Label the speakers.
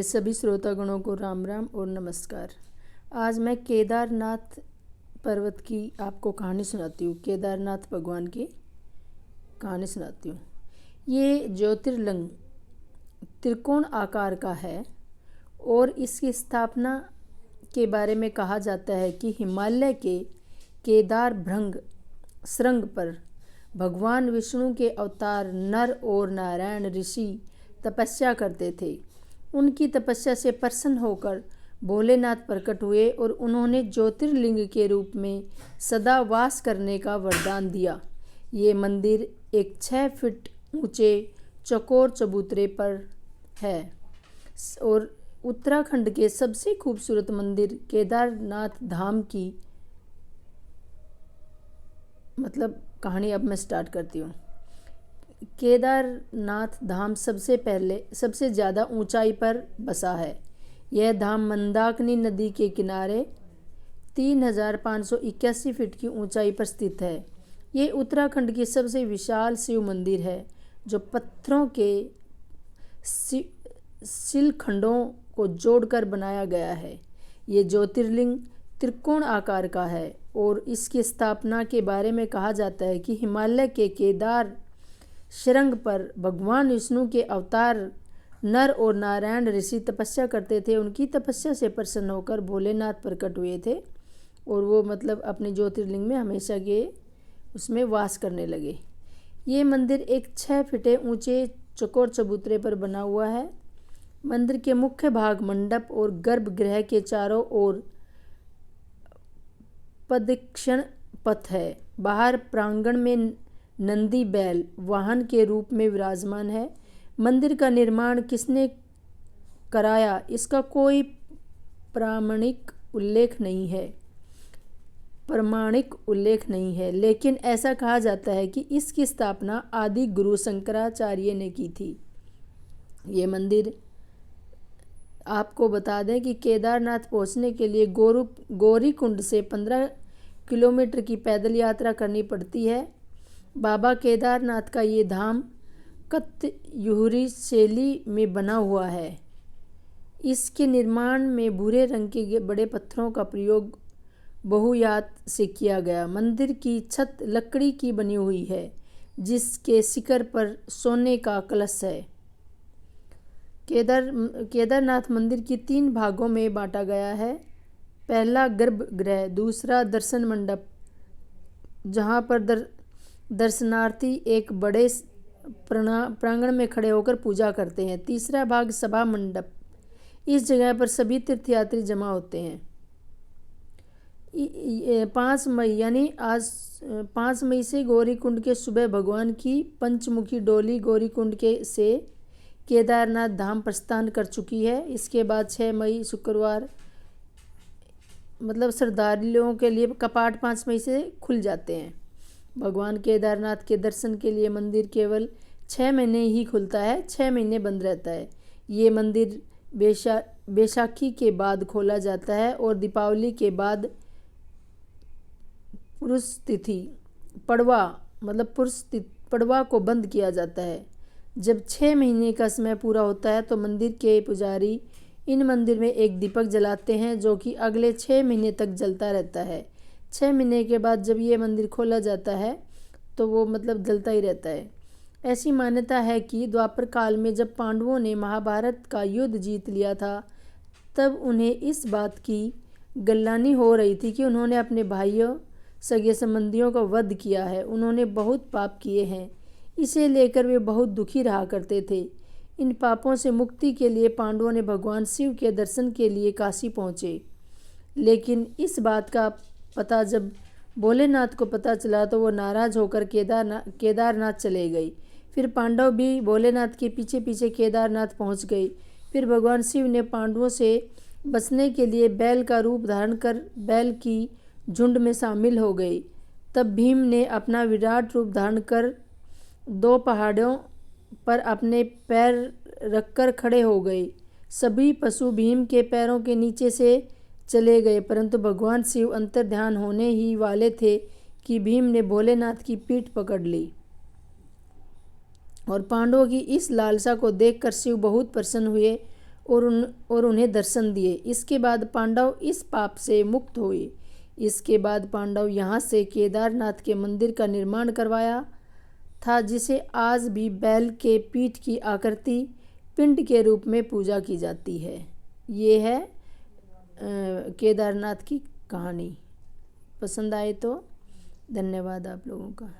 Speaker 1: सभी श्रोतागणों को राम राम और नमस्कार। आज मैं केदारनाथ पर्वत की आपको कहानी सुनाती हूँ। केदारनाथ भगवान की कहानी सुनाती हूँ। ये ज्योतिर्लिंग त्रिकोण आकार का है और इसकी स्थापना के बारे में कहा जाता है कि हिमालय के केदार भृंग श्रृंग पर भगवान विष्णु के अवतार नर और नारायण ऋषि तपस्या करते थे। उनकी तपस्या से प्रसन्न होकर भोलेनाथ प्रकट हुए और उन्होंने ज्योतिर्लिंग के रूप में सदा वास करने का वरदान दिया। ये मंदिर एक 6 फीट ऊंचे चौकोर चबूतरे पर है और उत्तराखंड के सबसे खूबसूरत मंदिर केदारनाथ धाम की कहानी अब मैं स्टार्ट करती हूँ। केदारनाथ धाम सबसे ज़्यादा ऊंचाई पर बसा है। यह धाम मंदाकिनी नदी के किनारे 3581 फीट की ऊंचाई पर स्थित है। ये उत्तराखंड की सबसे विशाल शिव मंदिर है जो पत्थरों के शिलाखंडों को जोड़कर बनाया गया है। ये ज्योतिर्लिंग त्रिकोण आकार का है और इसकी स्थापना के बारे में कहा जाता है कि हिमालय के केदार श्रृंग पर भगवान विष्णु के अवतार नर और नारायण ऋषि तपस्या करते थे। उनकी तपस्या से प्रसन्न होकर भोलेनाथ प्रकट हुए थे और वो अपने ज्योतिर्लिंग में हमेशा के उसमें वास करने लगे। ये मंदिर एक 6 फीट ऊंचे चौकोर चबूतरे पर बना हुआ है। मंदिर के मुख्य भाग मंडप और गर्भगृह के चारों ओर प्रदक्षिण पथ है। बाहर प्रांगण में नंदी बैल वाहन के रूप में विराजमान है। मंदिर का निर्माण किसने कराया इसका कोई प्रामाणिक उल्लेख नहीं है, लेकिन ऐसा कहा जाता है कि इसकी स्थापना आदि गुरु शंकराचार्य ने की थी। ये मंदिर आपको बता दें कि केदारनाथ पहुंचने के लिए गौरीकुंड से 15 किलोमीटर की पैदल यात्रा करनी पड़ती है। बाबा केदारनाथ का ये धाम कत्यूरी शैली में बना हुआ है। इसके निर्माण में भूरे रंग के बड़े पत्थरों का प्रयोग बहुयात से किया गया। मंदिर की छत लकड़ी की बनी हुई है जिसके शिखर पर सोने का कलश है। केदारनाथ मंदिर की 3 भागों में बांटा गया है। पहला गर्भगृह, दूसरा दर्शन मंडप जहाँ पर दर्शनार्थी एक बड़े प्रांगण में खड़े होकर पूजा करते हैं। तीसरा भाग सभा मंडप, इस जगह पर सभी तीर्थयात्री जमा होते हैं। 5 मई यानी आज 5 मई से गौरीकुंड के सुबह भगवान की पंचमुखी डोली गौरीकुंड से केदारनाथ धाम प्रस्थान कर चुकी है। इसके बाद 6 मई शुक्रवार श्रद्धालुओं के लिए कपाट 5 मई से खुल जाते हैं। भगवान केदारनाथ के दर्शन के लिए मंदिर केवल 6 महीने ही खुलता है, 6 महीने बंद रहता है। ये मंदिर बैसाखी के बाद खोला जाता है और दीपावली के बाद पड़वा को बंद किया जाता है। जब 6 महीने का समय पूरा होता है तो मंदिर के पुजारी इन मंदिर में एक दीपक जलाते हैं जो कि अगले 6 महीने तक जलता रहता है। 6 महीने के बाद जब ये मंदिर खोला जाता है तो वो जलता ही रहता है। ऐसी मान्यता है कि द्वापर काल में जब पांडवों ने महाभारत का युद्ध जीत लिया था तब उन्हें इस बात की गलानी हो रही थी कि उन्होंने अपने भाइयों सगे संबंधियों का वध किया है। उन्होंने बहुत पाप किए हैं, इसे लेकर वे बहुत दुखी रहा करते थे। इन पापों से मुक्ति के लिए पांडवों ने भगवान शिव के दर्शन के लिए काशी पहुँचे। लेकिन इस बात का पता जब भोलेनाथ को पता चला तो वो नाराज होकर केदारनाथ चले गई। फिर पांडव भी भोलेनाथ के पीछे पीछे केदारनाथ पहुँच गए। फिर भगवान शिव ने पांडवों से बचने के लिए बैल का रूप धारण कर बैल की झुंड में शामिल हो गए। तब भीम ने अपना विराट रूप धारण कर 2 पहाड़ों पर अपने पैर रखकर खड़े हो गए। सभी पशु भीम के पैरों के नीचे से चले गए, परंतु भगवान शिव अंतर्ध्यान होने ही वाले थे कि भीम ने भोलेनाथ की पीठ पकड़ ली और पांडवों की इस लालसा को देखकर शिव बहुत प्रसन्न हुए और उन्हें दर्शन दिए। इसके बाद पांडव इस पाप से मुक्त हुए। इसके बाद पांडव यहाँ से केदारनाथ के मंदिर का निर्माण करवाया था, जिसे आज भी बैल के पीठ की आकृति पिंड के रूप में पूजा की जाती है। ये है केदारनाथ की कहानी। पसंद आए तो धन्यवाद आप लोगों का।